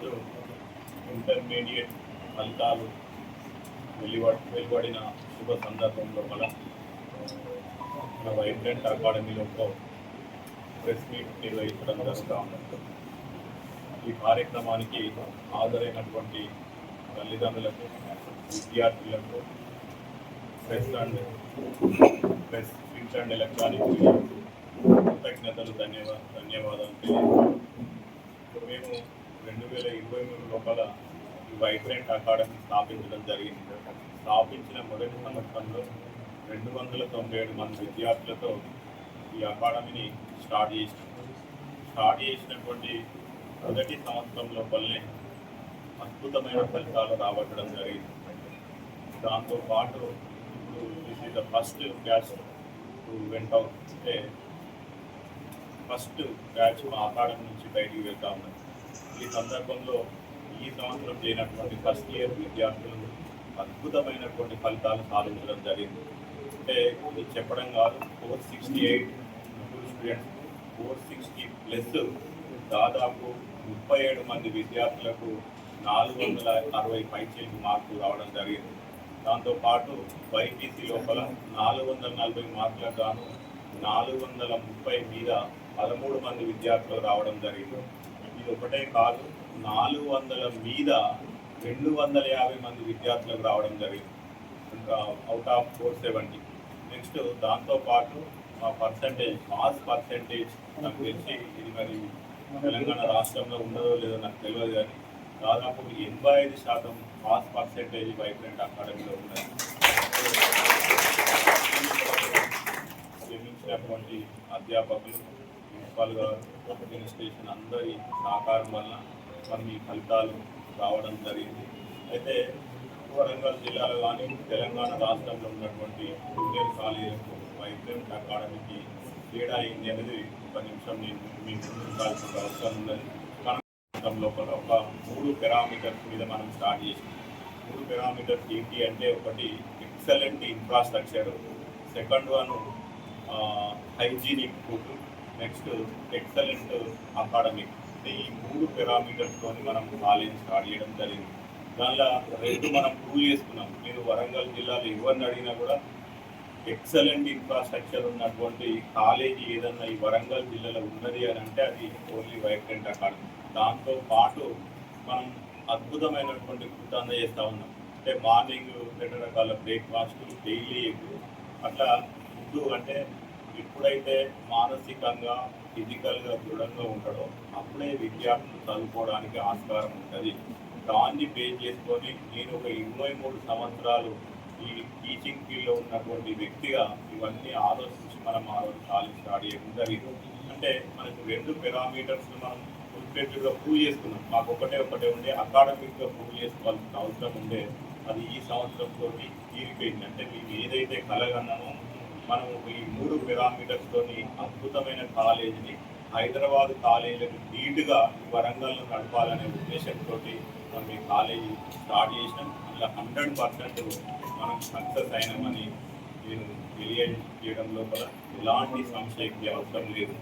ఈరోజు ఇంటర్మీడియట్ ఫలితాలు వెలువడిన శుభ సందర్భంలో మన వైబ్రెంట్ అకాడమీలో ప్రెస్ మీట్ నిర్వహించడం జరుగుతూ ఉంది. ఈ కార్యక్రమానికి హాజరైనటువంటి తల్లిదండ్రులకు, విద్యార్థులకు, ప్రెస్ అండ్ ఎలక్ట్రానిక్ కృతజ్ఞతలు, ధన్యవాదాలు తెలియజేస్తాం. మేము 2023 లోపల ఈ వైబ్రెంట్ అకాడమీ స్థాపించడం జరిగింది. స్థాపించిన మొదటి సంవత్సరంలో 297 మంది విద్యార్థులతో ఈ అకాడమీని స్టార్ట్ చేసినటువంటి మొదటి సంవత్సరం లోపలనే అద్భుతమైన ఫలితాలు రాబట్టడం జరిగింది. దాంతోపాటు ఇప్పుడు this is the first batch to went out, అంటే ఫస్ట్ బ్యాచ్ మా అకాడమీ నుంచి బయటికి వెళ్తా ఉన్నాయి. ఈ సందర్భంలో ఈ సంవత్సరం చేయనటువంటి ఫస్ట్ ఇయర్ విద్యార్థులు అద్భుతమైనటువంటి ఫలితాలు సాధించడం జరిగింది. అంటే ఇది చెప్పడం కాదు, 468 స్టూడెంట్స్, 460+ దాదాపు 37 మంది విద్యార్థులకు 460 పైచీలకు మార్కులు రావడం జరిగింది. దాంతోపాటు బైపీసీ లోపల 440 మార్కులకు గాను 430 మీద 13 మంది విద్యార్థులు రావడం జరిగింది. ఇది ఒకటే కాదు, 400 మీద 250 మంది విద్యార్థులకు రావడం జరిగింది, ఇంకా అవుట్ ఆఫ్ 470. నెక్స్ట్ దాంతోపాటు మా పాస్ పర్సెంటేజ్ నాకు తెలిసి ఇది మరి తెలంగాణ రాష్ట్రంలో ఉండదో లేదో నాకు తెలియదు, కానీ దాదాపు 85% పాస్ పర్సెంటేజ్ వైబ్రెంట్ అకాడమీలో ఉన్నాయి. శ్రమించినటువంటి అధ్యాపకులు, ప్రిన్సిపాల్ గారు, అడ్మినిస్ట్రేషన్ అందరి సహకారం వల్ల మనం ఈ ఫలితాలు రావడం జరిగింది. అయితే వరంగల్ జిల్లాలో కానీ తెలంగాణ రాష్ట్రంలో ఉన్నటువంటి జూనియర్ కాలేజీలకు వైబ్రెంట్ అకాడమీకి తేడా అయింది అనేది ఒక నిమిషం నేను మీకు ఉండాల్సిన అవసరం ఉన్నది. మనం లోపల ఒక 3 పారామీటర్స్ మీద మనం స్టార్ట్ చేసాం. 3 పారామీటర్స్ ఏంటి అంటే, ఒకటి excellent infrastructure, second one hygienic food, next excellent academic. ఈ 3 పారామీటర్స్తో మనం కాలేజ్ స్టార్ట్ చేయడం జరిగింది. దానిలో 2 మనం ప్రూవ్ చేసుకున్నాం. మీరు వరంగల్ జిల్లాలో ఎవరిని అడిగినా కూడా ఎక్సలెంట్ ఇన్ఫ్రాస్ట్రక్చర్ ఉన్నటువంటి కాలేజీ ఏదన్నా ఈ వరంగల్ జిల్లాలో ఉన్నది అని అంటే అది ఓన్లీ వైబ్రెంట్ అకాడమీ. దాంతో పాటు మనం అద్భుతమైనటువంటి ఫుడ్ అందజేస్తూ ఉన్నాం. అంటే మార్నింగ్ 2 రకాల బ్రేక్ఫాస్ట్, డైలీ ఎగ్, అట్లా ఫుడ్. అంటే ఎప్పుడైతే మానసికంగా, ఫిజికల్గా దృఢంగా ఉంటాడో అప్పుడే విద్యార్థులు చదువుకోవడానికి ఆస్కారం ఉంటుంది. దాన్ని బేస్ చేసుకొని నేను ఒక 23 సంవత్సరాలు ఈ టీచింగ్ ఫీల్డ్లో ఉన్నటువంటి వ్యక్తిగా ఇవన్నీ ఆలోచించి మనం ఆ రోజు కాలేజ్ స్టార్ట్ చేయడం జరిగింది. అంటే మనకు 2 పారామీటర్స్ మనం ఫుల్ఫిల్గా ప్రూవ్ చేసుకున్నాం. మాకు ఒకటే ఉండే అకాడమిక్గా ప్రూవ్ చేసుకోవాల్సిన అవసరం ఉండే, అది ఈ సంవత్సరంతో తీరిపోయింది. అంటే మేము ఏదైతే కలగన్నామో మనం ఈ 3 పారామీటర్స్తోని అద్భుతమైన కాలేజీని హైదరాబాద్ కాలేజీలకు నీట్గా వరంగల్లో నడపాలనే ఉద్దేశంతో మనం ఈ కాలేజీ స్టార్ట్ చేసినాం. అలా 100% మనం సక్సెస్ అయినామని నేను తెలియజేయడం లోపల ఎలాంటి సంశయం అవసరం లేదు.